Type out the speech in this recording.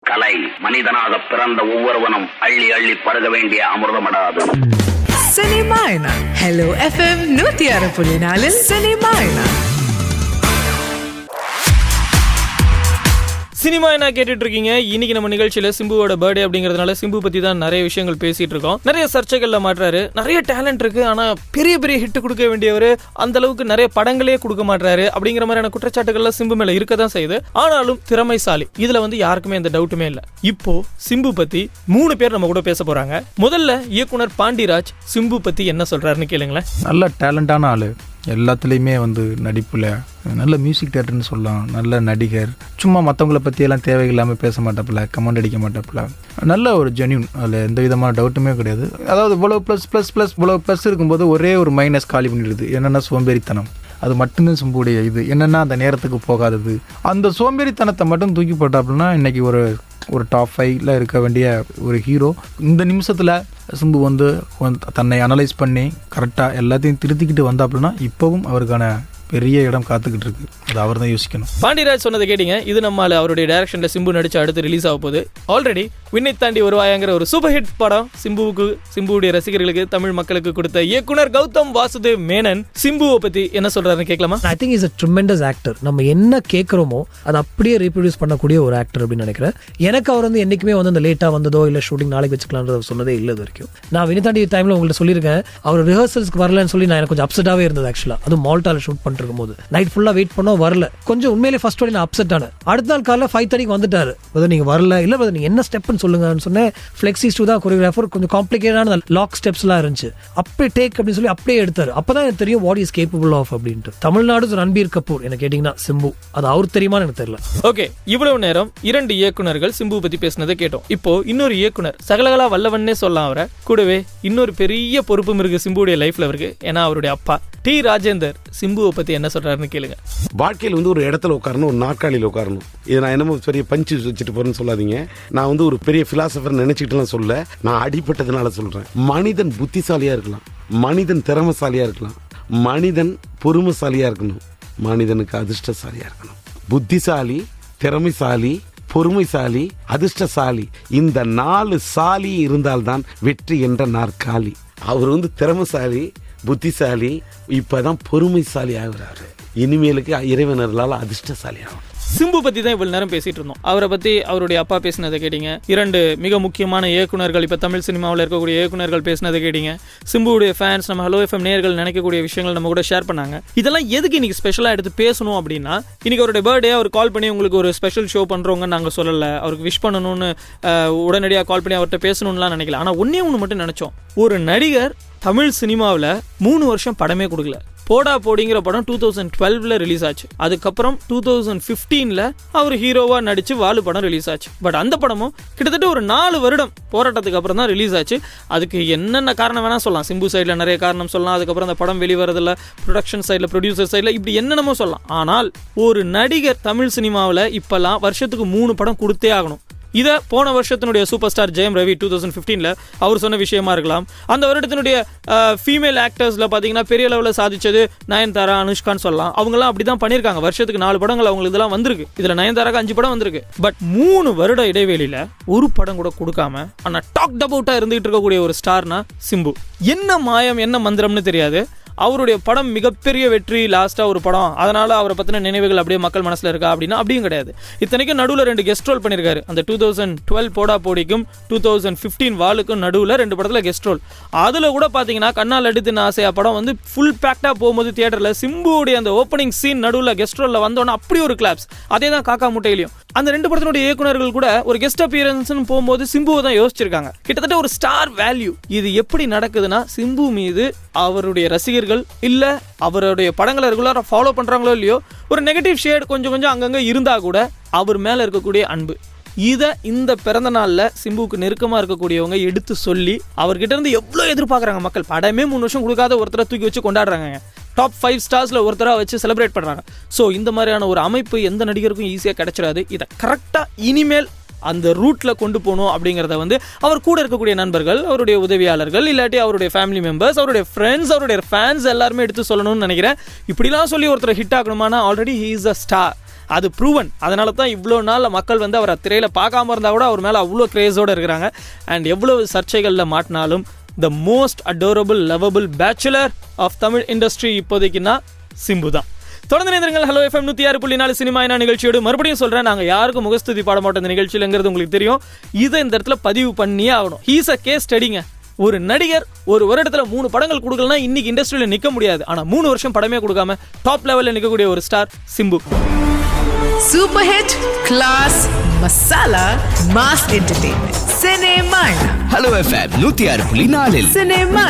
கலை மனிதனாக பிறந்த ஒவ்வொருவனும் அள்ளி அள்ளி பருக வேண்டிய அமிர்தமடாது. சினிமாயனா ஹலோ FM 106.4 சினிமாயனா. சினிமா என்ன கேட்டுட்டு இருக்கீங்க. இன்னைக்கு நம்ம நிகழ்ச்சியில சிம்புவோட பர்த்டே அப்படிங்கறதுனால சிம்பு பத்தி தான் நிறைய விஷயங்கள் பேசிட்டு இருக்கோம். நிறைய சர்ச்சைகள்ல மாட்டுறாரு, நிறைய டேலண்ட் இருக்கு, ஆனா பெரிய பெரிய ஹிட் கொடுக்க வேண்டியவர் அந்த அளவுக்கு நிறைய படங்களே கொடுக்க மாட்டாரு அப்படிங்கிற மாதிரியான குற்றச்சாட்டுகள்ல சிம்பு மேல இருக்கதான் செய்யுது. ஆனாலும் திறமைசாலி, இதுல யாருக்குமே எந்த டவுட்டுமே இல்ல. இப்போ சிம்பு பத்தி 3 பேர் நம்ம கூட பேச போறாங்க. முதல்ல இயக்குனர் பாண்டிராஜ் சிம்பு பத்தி என்ன சொல்றாருன்னு கேளுங்களேன். நல்ல டேலண்டான ஆளு, எல்லாத்துலேயுமே நடிப்பில் நல்ல மியூசிக் டேரக்டர்னு சொல்லலாம், நல்ல நடிகர். சும்மா மற்றவங்கள பற்றியெல்லாம் தேவையில்லாமல் பேச மாட்டாப்புல, கமெண்ட் அடிக்க மாட்டாப்புல. நல்ல ஒரு ஜென்யூன், அதில் எந்த விதமான டவுட்டுமே கிடையாது. அதாவது இவ்வளோ ப்ளஸ் இருக்கும்போது ஒரே ஒரு மைனஸ் காலி பண்ணிடுது. என்னென்னா சோம்பேறித்தனம். அது மட்டும்தான் சிம்புடைய இது. என்னென்னா அந்த நேரத்துக்கு போகாதது. அந்த சோம்பேறித்தனத்தை மட்டும் தூக்கி போட்டாப்புலன்னா இன்றைக்கி ஒரு டாப் 5ல் இருக்க வேண்டிய ஒரு ஹீரோ. இந்த நிமிஷத்தில் சிம்பு தன்னை அனலைஸ் பண்ணி கரெக்டாக எல்லாத்தையும் திருத்திக்கிட்டு வந்தாப்புலன்னா இப்போவும் அவருக்கான பெரிய இடம் காத்துக்கிட்டு இருக்கு. அது அவர் தான் யோசிக்கணும். பாண்டிராஜ் சொன்னதை கேட்டீங்க. இது நம்மால அவருடைய டைரக்ஷன்ல சிம்பு நடிச்சு அடுத்து ரிலீஸ் ஆக போகுது. ஆல்ரெடி விண்ணை தாண்டி வருவாயாங்கிற ஒரு சூப்பர் ஹிட் படம் சிம்புவுடைய ரசிகர்களுக்கு, தமிழ் மக்களுக்கு கொடுத்த இயக்குனர் கௌதம் வாசுதேவ் மேனன் சிம்புவை பத்தி என்ன சொல்றாருன்னு கேட்கலாமா? I think is a tremendous actor. நம்ம என்ன கேட்குறோமோ அதை அப்படியே ரீப்ரொடியூஸ் பண்ணக்கூடிய ஒரு ஆக்டர் அப்படின்னு நினைக்கிறேன். எனக்கு அவர் என்னைக்குமே அந்த லேட்டா வந்ததோ இல்லை ஷூட்டிங் நாளைக்கு வச்சுக்கலாம்னு சொன்னதே இல்லை வரைக்கும். நான் விண்ணை தாண்டி டைம்ல உங்கள்கிட்ட சொல்லியிருக்கேன், அவர் ரிஹர்சல்ஸ்க்கு வரலன்னு சொல்லி நான் எனக்கு கொஞ்சம் அப்செட்டாவே இருந்தது. ஆக்சுவலா அது மால்டால ஷூட் பண்ணிருக்கும் போது நைட் ஃபுல்லா வெயிட் பண்ணோம், வரல. கொஞ்சம் உண்மையிலே ஃபர்ஸ்ட் வாட்டி நான் அப்செட் ஆனேன். அடுத்த நாள் காலையில் 5:30 வந்துட்டாரு. நீங்க வரல, இல்ல நீங்க என்ன ஸ்டெப்னு சொல்லுங்கன்னு சொன்னேன். ஃபிளெக்ஸி ஸ்டூ தான் கொரியோகிராஃபர், கொஞ்சம் காம்ப்ளிகேட்டான லாக் ஸ்டெப்ஸ்லாம் இருந்துச்சு. அப்படியே டேக் அப்படின்னு சொல்லி அப்படியே எடுத்தாரு. அப்பதான் எனக்கு தெரியும் வாட் இஸ் கேப்பபிள் ஆஃப் அப்படின்ட்டு. தமிழ்நாடு ரன்பீர் கபூர் என்ன கேட்டீங்கன்னா சிம்பு, அது அவர் தெரியுமான்னு எனக்கு தெரியல. ஓகே, இவ்வளவு நேரம் 2 இயக்குனர்கள் சிம்பு பத்தி பேசினதை கேட்டோம். இப்போ இன்னொரு இயக்குனர் சகலகலா வல்லவன்னே சொல்லலாம் அவரை. கூடவே இன்னொரு பெரிய பொறுப்பும் இருக்கு சிம்புடைய லைஃப்ல இருக்கு. ஏன்னா அவருடைய அப்பா டி ராஜேந்தர் சிம்புவை பத்தி என்ன சொல்றாருன்னு கேளுங்க. வாழ்க்கையில் ஒரு இடத்துல உட்காரணும், ஒரு நாற்காலியில் உட்காரணும். இது நான் என்னமோ பெரிய பஞ்சு வச்சுட்டு போறேன்னு சொல்லாதீங்க. நான் ஒரு பெரிய பிலாசபர் நினைச்சுக்கிட்டுலாம் சொல்ல, நான் அடிப்பட்டதுனால சொல்றேன். மனிதன் புத்திசாலியா இருக்கலாம், மனிதன் திறமைசாலியா இருக்கலாம், மனிதன் பொறுமைசாலியா இருக்கணும், மனிதனுக்கு அதிர்ஷ்டசாலியா இருக்கணும். புத்திசாலி, திறமைசாலி, பொறுமைசாலி, அதிர்ஷ்டசாலி, இந்த 4 சாலி இருந்தால்தான் வெற்றி என்ற நாற்காலி. அவர் திறமைசாலி, புத்திசாலி, இப்பதான் பொறுமைசாலி ஆகுறாரு. இனிமேலுக்கு இறைவனர்களால் அதிர்ஷ்டசாலி ஆகும். சிம்பு பத்தி தான் இவ்வளவு நேரம் பேசிட்டு இருந்தோம். அவரை பத்தி அவருடைய அப்பா பேசினதை கேட்டீங்க. 2 மிக முக்கியமான இயக்குனர்கள், இப்ப தமிழ் சினிமாவில் இருக்கக்கூடிய இயக்குனர்கள் பேசினதை கேட்டீங்க. சிம்புடைய ஃபேன்ஸ், நம்ம ஹலோ FM நேயர்கள் நினைக்கக்கூடிய விஷயங்கள் நம்ம கூட ஷேர் பண்ணாங்க. இதெல்லாம் எதுக்கு இன்னைக்கு ஸ்பெஷலா எடுத்து பேசணும் அப்படின்னா, இன்னைக்கு அவருடைய பர்த்டே, அவர் கால் பண்ணி உங்களுக்கு ஒரு ஸ்பெஷல் ஷோ பண்றவங்க நாங்க சொல்லல, அவருக்கு விஷ் பண்ணணும்னு உடனடியாக கால் பண்ணி அவர்கிட்ட பேசணும்லாம் நினைக்கல. ஆனா ஒன்னே ஒன்று மட்டும் நினைச்சோம். ஒரு நடிகர் தமிழ் சினிமாவில் 3 வருஷம் படமே கொடுக்கல. போடா போடிங்கிற படம் 2012ல ரிலீஸ் ஆச்சு. அதுக்கப்புறம் 2015ல அவர் ஹீரோவா நடிச்சு வாலு படம் ரிலீஸ் ஆச்சு. பட் அந்த படமும் கிட்டத்தட்ட ஒரு 4 வருடம் போராட்டத்துக்கு அப்புறம் தான் ரிலீஸ் ஆச்சு. அதுக்கு என்னென்ன காரணம் வேணா சொல்லலாம். சிம்பு சைடில் நிறைய காரணம் சொல்லலாம். அதுக்கப்புறம் அந்த படம் வெளிவரதில்ல, ப்ரொடக்ஷன் சைடில், ப்ரொடியூசர் சைடில், இப்படி என்னென்னமோ சொல்லலாம். ஆனால் ஒரு நடிகர் தமிழ் சினிமாவில் இப்பெல்லாம் வருஷத்துக்கு 3 படம் கொடுத்தே ஆகணும். இதை போன வருஷத்தினுடைய சூப்பர் ஸ்டார் ஜெயம் ரவி 2015ல அவர் சொன்ன விஷயமா இருக்கலாம். அந்த வருடத்தினுடைய ஃபீமேல் ஆக்டர்ஸ்ல பார்த்தீங்கன்னா பெரிய லெவலில் சாதிச்சது நயன்தாரா, அனுஷ்கான்னு சொல்லலாம். அவங்கலாம் அப்படி தான் பண்ணியிருக்காங்க. வருஷத்துக்கு 4 படங்கள் அவங்களுக்கு இதெல்லாம் வந்திருக்கு. இதில் நயன்தாராக்கு 5 படம் வந்திருக்கு. பட் 3 வருட இடைவெளியில் ஒரு படம் கூட கொடுக்காம ஆனால் டாக்ட் அபவுட்டாக இருந்துகிட்டு இருக்கக்கூடிய ஒரு ஸ்டார்னா சிம்பு. என்ன மாயம், என்ன மந்திரம்னு தெரியாது. அவருடைய படம் மிகப்பெரிய வெற்றி, லாஸ்ட்டாக ஒரு படம், அதனால் அவரை பற்றின நினைவுகள் அப்படியே மக்கள் மனசில் இருக்கா அப்படின்னா அப்படியும் கிடையாது. இத்தனைக்கும் நடுவில் 2 கெஸ்ட் ரோல் பண்ணியிருக்காரு. அந்த 2012 போடா போடிக்கும் 2015 வாலுக்கும் நடுவில் 2 படத்தில் கெஸ்ட் ரோல். அதில் கூட பார்த்தீங்கன்னா கண்ணால் அடித்து ஆசையா படம் ஃபுல் பேக்டாக போகும்போது தியேட்டரில் சிம்புடைய அந்த ஓப்பனிங் சீன் நடுவில் கெஸ்ட் ரோலில் வந்தோன்னா அப்படி ஒரு கிளாப்ஸ். அதே தான் காக்கா முட்டையிலையும். அந்த 2 படத்தினுடைய இயக்குனர்கள் கூட ஒரு கெஸ்ட் அப்பியரன்ஸ் போகும்போது சிம்புவை தான் யோசிச்சிருக்காங்க. கிட்டத்தட்ட ஒரு ஸ்டார் வேல்யூ. இது எப்படி நடக்குதுன்னா, சிம்பு மீது அவருடைய ரசிகர்கள் இல்ல அவருடைய படங்களை ரெகுலரா ஃபாலோ பண்றாங்களோ இல்லையோ, ஒரு நெகட்டிவ் ஷேட் கொஞ்சம் அங்கங்க இருந்தா கூட அவர் மேல இருக்கக்கூடிய அன்பு, இதை இந்த பிறந்த நாள்ல சிம்புவுக்கு நெருக்கமா இருக்கக்கூடியவங்க எடுத்து சொல்லி அவர்கிட்ட இருந்து எவ்வளவு எதிர்பார்க்கறாங்க மக்கள். படமே 3 வருஷம் கொடுக்காத ஒருத்தரை தூக்கி வச்சு கொண்டாடுறாங்க. டாப் 5 ஸ்டார்ஸ்ல ஒருத்தராக வச்சு செலிப்ரேட் பண்றாங்க. ஸோ இந்த மாதிரியான ஒரு அமைப்பு எந்த நடிகருக்கும் ஈஸியாக கிடைச்சிடாது. இதை கரெக்டா இனிமேல் அந்த ரூட்ல கொண்டு போகணும் அப்படிங்கிறத அவர் கூட இருக்கக்கூடிய நண்பர்கள், அவருடைய உதவியாளர்கள், இல்லாட்டி அவருடைய ஃபேமிலி மெம்பர்ஸ், அவருடைய ஃப்ரெண்ட்ஸ், அவருடைய ஃபேன்ஸ் எல்லாருமே எடுத்து சொல்லணும்னு நினைக்கிறேன். இப்படிலாம் சொல்லி ஒருத்தர் ஹிட் ஆகணுமானா already he is a star. அது ப்ரூவன். அதனால தான் இவ்வளோ நாள் மக்கள் வந்து அவரை திரையில் பார்க்காம இருந்தால் கூட அவர் மேலே அவ்வளோ கிரேஸோடு இருக்கிறாங்க. அண்ட் எவ்வளோ சர்ச்சைகளில் மாட்டினாலும் the most adorable lovable bachelor of Tamil industry இப்போதைக்குன்னா சிம்பு தான். தொடர்ந்து நேர்ந்தீர்கள் ஹலோ FM 106.4 சினிமா என்ன நிகழ்ச்சியோடு. மறுபடியும் சொல்கிறேன், நாங்கள் யாருக்கும் முகஸ்துதி பாட மாட்டோம் இந்த நிகழ்ச்சியிலங்கிறது உங்களுக்கு தெரியும். இதை இந்த இடத்துல பதிவு பண்ணியே ஆகணும். ஹீஸ் அ கேஸ் ஸ்டடிங்க. ஒரு நடிகர் ஒரு வருடத்துல 3 படங்கள் கொடுக்கலன்னா இன்னைக்கு இண்டஸ்ட்ரியில நிக்க முடியாது. ஆனா 3 வருஷம் படமே கொடுக்காம டாப் லெவல்ல நிக்கக்கூடிய ஒரு star Simbu. Super hit, class, masala, mass entertainment. Cinema. Hello FM 106.4 cinema.